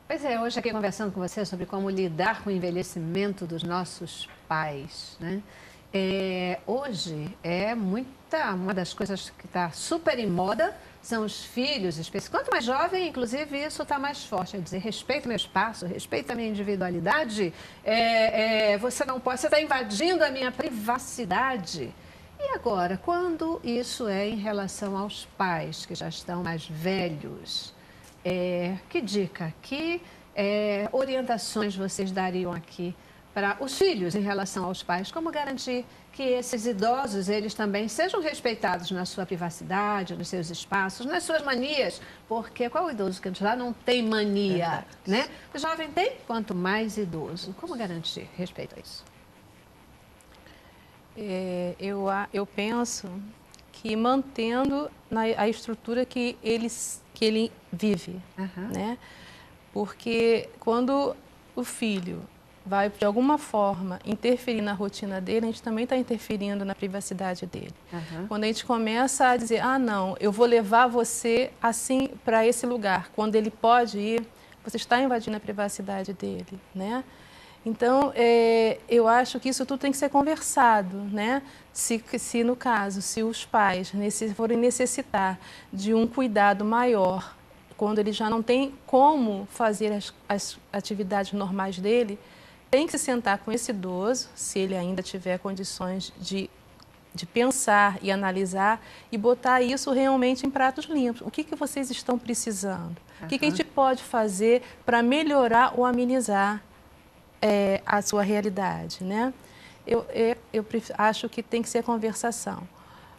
Pois é, hoje aqui conversando com você sobre como lidar com o envelhecimento dos nossos pais, né? Hoje uma das coisas que está super em moda são os filhos, quanto mais jovem, inclusive, isso está mais forte, é dizer, respeita o meu espaço, respeita a minha individualidade, você não pode, você está invadindo a minha privacidade. E agora, quando isso é em relação aos pais que já estão mais velhos? Que dica, que orientações vocês dariam aqui para os filhos em relação aos pais? Como garantir que esses idosos, eles também sejam respeitados na sua privacidade, nos seus espaços, nas suas manias? Porque qual idoso que já não tem mania, né? O jovem tem, quanto mais idoso. Como garantir respeito a isso? Eu penso que mantendo a estrutura que ele vive, né? Porque quando o filho vai, de alguma forma, interferir na rotina dele, a gente também está interferindo na privacidade dele. Quando a gente começa a dizer, não, eu vou levar você assim para esse lugar, quando ele pode ir, você está invadindo a privacidade dele, né? Então, eu acho que isso tudo tem que ser conversado, né? Se no caso, se os pais forem necessitar de um cuidado maior, quando ele já não tem como fazer as atividades normais dele, tem que se sentar com esse idoso, se ele ainda tiver condições de pensar e analisar e botar isso realmente em pratos limpos. O que vocês estão precisando? O que a gente pode fazer para melhorar ou amenizar a sua realidade, né? Eu acho que tem que ser conversação.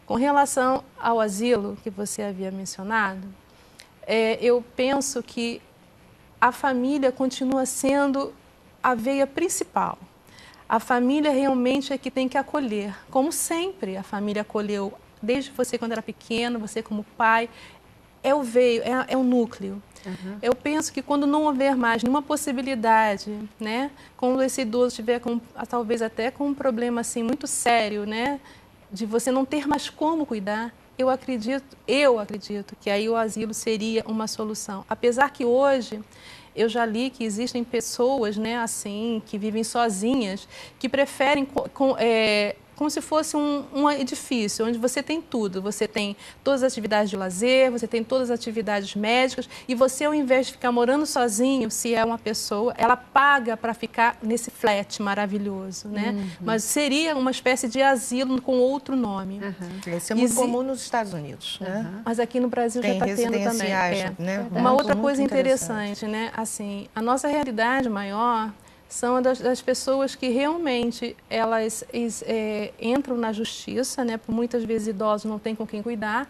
Com relação ao asilo que você havia mencionado, eu penso que a família continua sendo a veia principal. A família realmente é que tem que acolher, como sempre a família acolheu, desde você quando era pequeno, você como pai, é o núcleo. Eu penso que quando não houver mais nenhuma possibilidade, né, quando esse idoso estiver talvez até com um problema assim muito sério, né, de você não ter mais como cuidar, eu acredito que aí o asilo seria uma solução. Apesar que hoje eu já li que existem pessoas, né, assim, que vivem sozinhas, que preferem como se fosse um edifício, onde você tem tudo. Você tem todas as atividades de lazer, você tem todas as atividades médicas, e você, ao invés de ficar morando sozinho, se é uma pessoa, ela paga para ficar nesse flat maravilhoso, né? Mas seria uma espécie de asilo com outro nome. Isso é muito comum nos Estados Unidos, né? Mas aqui no Brasil já está tendo também. Né? Uma outra coisa interessante, né? Assim, a nossa realidade maior são das pessoas que realmente elas entram na justiça, né? Por muitas vezes idosos não têm com quem cuidar,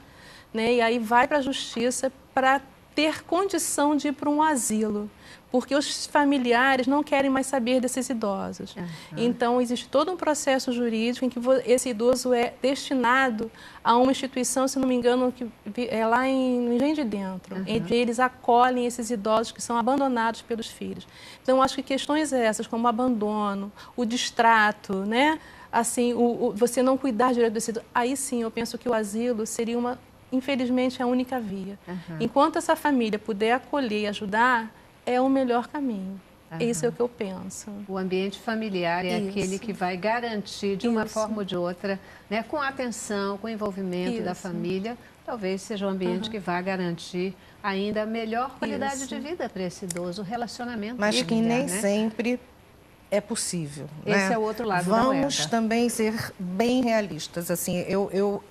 né? E aí vai para a justiça para ter condição de ir para um asilo, porque os familiares não querem mais saber desses idosos. Então, existe todo um processo jurídico em que esse idoso é destinado a uma instituição, se não me engano, que é lá no Engenho de Dentro, onde eles acolhem esses idosos que são abandonados pelos filhos. Então, acho que questões essas, como o abandono, o distrato, né? Assim, você não cuidar direito desse idoso, aí sim, eu penso que o asilo seria infelizmente, a única via. Enquanto essa família puder acolher e ajudar, é o melhor caminho. Isso é o que eu penso. O ambiente familiar é aquele que vai garantir, de uma forma ou de outra, né, com a atenção, com o envolvimento da família, talvez seja o ambiente que vai garantir ainda melhor qualidade de vida para esse idoso, o relacionamento Mas familiar, que nem né? sempre é possível. Esse né? é o outro lado da moeda. Vamos também ser bem realistas. Assim, eu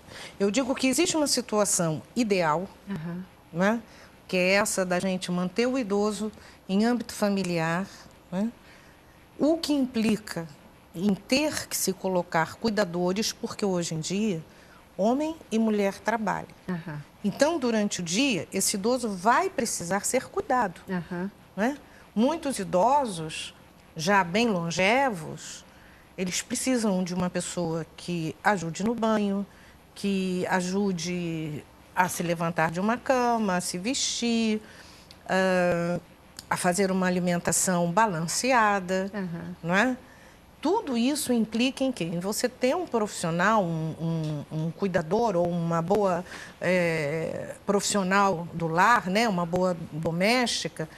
digo que existe uma situação ideal, né? Que é essa da gente manter o idoso em âmbito familiar, né? O que implica em ter que se colocar cuidadores, porque hoje em dia, homem e mulher trabalham. Então, durante o dia, esse idoso vai precisar ser cuidado. Né? Muitos idosos, já bem longevos, eles precisam de uma pessoa que ajude no banho, que ajude a se levantar de uma cama, a se vestir, a fazer uma alimentação balanceada, não é? Tudo isso implica em quê? Em você ter um profissional, um cuidador ou uma boa profissional do lar, né? Uma boa doméstica,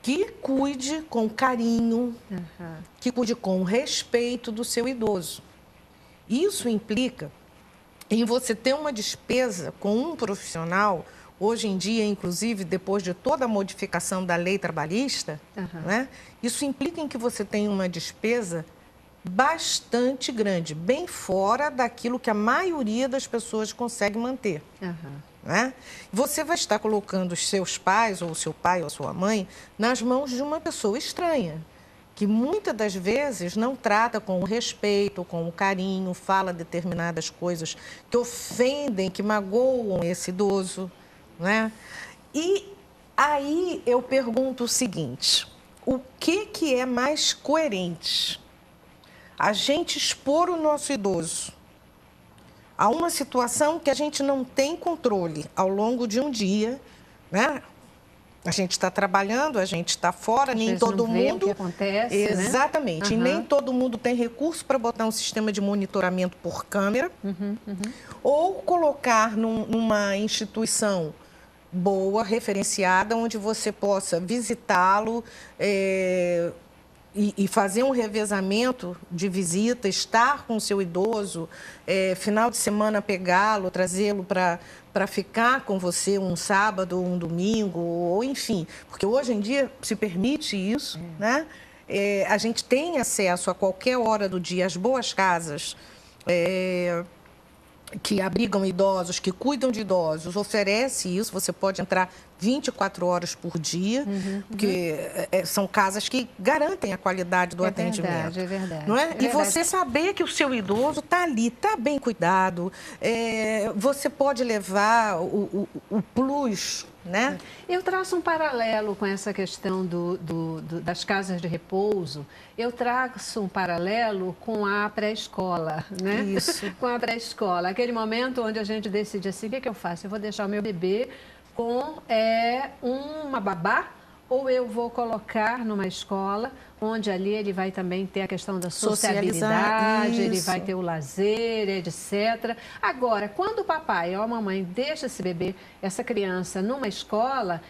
que cuide com carinho, que cuide com respeito do seu idoso. Isso implica em você ter uma despesa com um profissional. Hoje em dia, inclusive, depois de toda a modificação da lei trabalhista, né, isso implica em que você tenha uma despesa bastante grande, bem fora daquilo que a maioria das pessoas consegue manter. Né? Você vai estar colocando os seus pais, ou o seu pai ou a sua mãe, nas mãos de uma pessoa estranha, que muitas das vezes não trata com o respeito, com o carinho, fala determinadas coisas que ofendem, que magoam esse idoso. Né? E aí eu pergunto o seguinte: o que é mais coerente? A gente expor o nosso idoso a uma situação que a gente não tem controle ao longo de um dia, né? A gente está trabalhando, a gente está fora, nem todo mundo... o que acontece, exatamente, né? E nem todo mundo tem recurso para botar um sistema de monitoramento por câmera, ou colocar numa instituição boa, referenciada, onde você possa visitá-lo e fazer um revezamento de visita, estar com o seu idoso, final de semana pegá-lo, trazê-lo para ficar com você um sábado, um domingo, ou enfim. Porque hoje em dia se permite isso, né? A gente tem acesso a qualquer hora do dia às boas casas que abrigam idosos, que cuidam de idosos, oferece isso, você pode entrar 24 horas por dia, porque são casas que garantem a qualidade do atendimento. É verdade. Não é? É E verdade. você saber que o seu idoso está ali, está bem cuidado, você pode levar o plus, né? Eu traço um paralelo com essa questão das casas de repouso. Eu traço um paralelo com a pré-escola, né? Isso. Com a pré-escola. Aquele momento onde a gente decide assim, o que eu faço? Eu vou deixar o meu bebê com uma babá, ou eu vou colocar numa escola onde ali ele vai também ter a questão da sociabilidade, ele vai ter o lazer, etc. Agora, quando o papai ou a mamãe deixa esse bebê, essa criança, numa escola,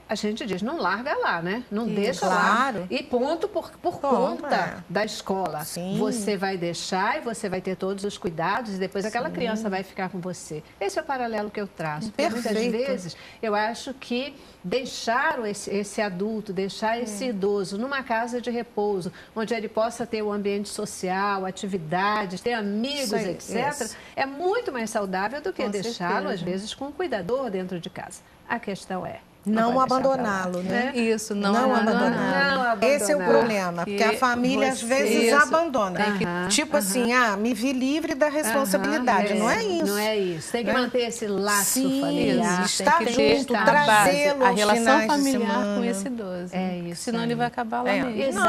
a gente diz, não larga lá, né? Não deixa lá. E ponto por conta da escola. Sim. Você vai deixar e você vai ter todos os cuidados e depois aquela criança vai ficar com você. Esse é o paralelo que eu traço. Porque muitas vezes eu acho que deixar esse adulto, deixar esse idoso numa casa de repouso, onde ele possa ter o ambiente social, atividades, ter amigos, etc., é muito mais saudável do que deixá-lo, às vezes, com um cuidador dentro de casa. A questão é... Não abandoná-lo, né? Isso, não abandoná-lo. Esse é o problema, porque a família às vezes abandona. Tipo assim, me vi livre da responsabilidade. Não é isso. Não é isso. Tem que manter esse laço familiar. Estar junto, trazê-lo a relação familiar com esse idoso. É isso. Senão ele vai acabar lá mesmo.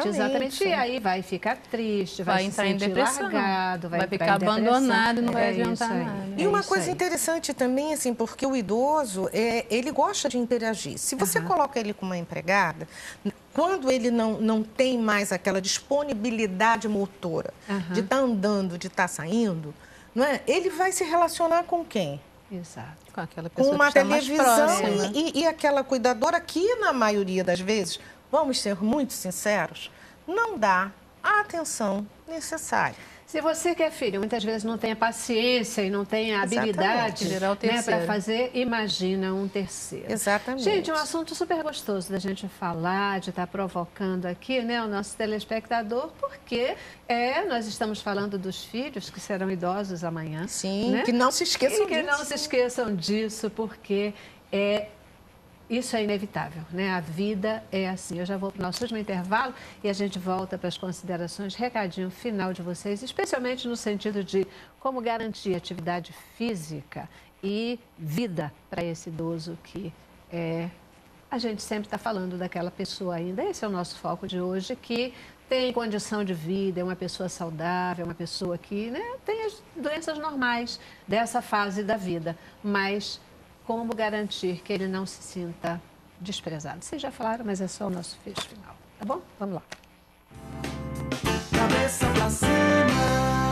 Exatamente. E aí vai ficar triste, vai entrar em depressão, largado, vai ficar abandonado e não vai adiantar nada. E uma coisa interessante também, assim, porque o idoso, ele gosta de interagir. Se você coloca ele com uma empregada, quando ele não tem mais aquela disponibilidade motora de estar andando, de estar saindo, não é? Ele vai se relacionar com quem? Exato. Com aquela pessoa com uma que está televisão mais próxima. E aquela cuidadora que, na maioria das vezes, vamos ser muito sinceros, não dá a atenção necessária. Se você que é filho, muitas vezes não tem a paciência e não tem a habilidade, né, para fazer, imagina um terceiro. Exatamente. Gente, um assunto super gostoso da gente falar, de estar provocando aqui, né, o nosso telespectador, porque nós estamos falando dos filhos que serão idosos amanhã. Sim, né? que não se esqueçam disso. Que não se esqueçam disso, porque isso é inevitável, né? A vida é assim. Eu já vou para o nosso último intervalo e a gente volta para as considerações, recadinho final de vocês, especialmente no sentido de como garantir atividade física e vida para esse idoso que a gente sempre está falando daquela pessoa ainda. Esse é o nosso foco de hoje, que tem condição de vida, é uma pessoa saudável, uma pessoa que, né, tem as doenças normais dessa fase da vida, mas... como garantir que ele não se sinta desprezado? Vocês já falaram, mas é só o nosso fecho final. Tá bom? Vamos lá. Cabeça pra cima.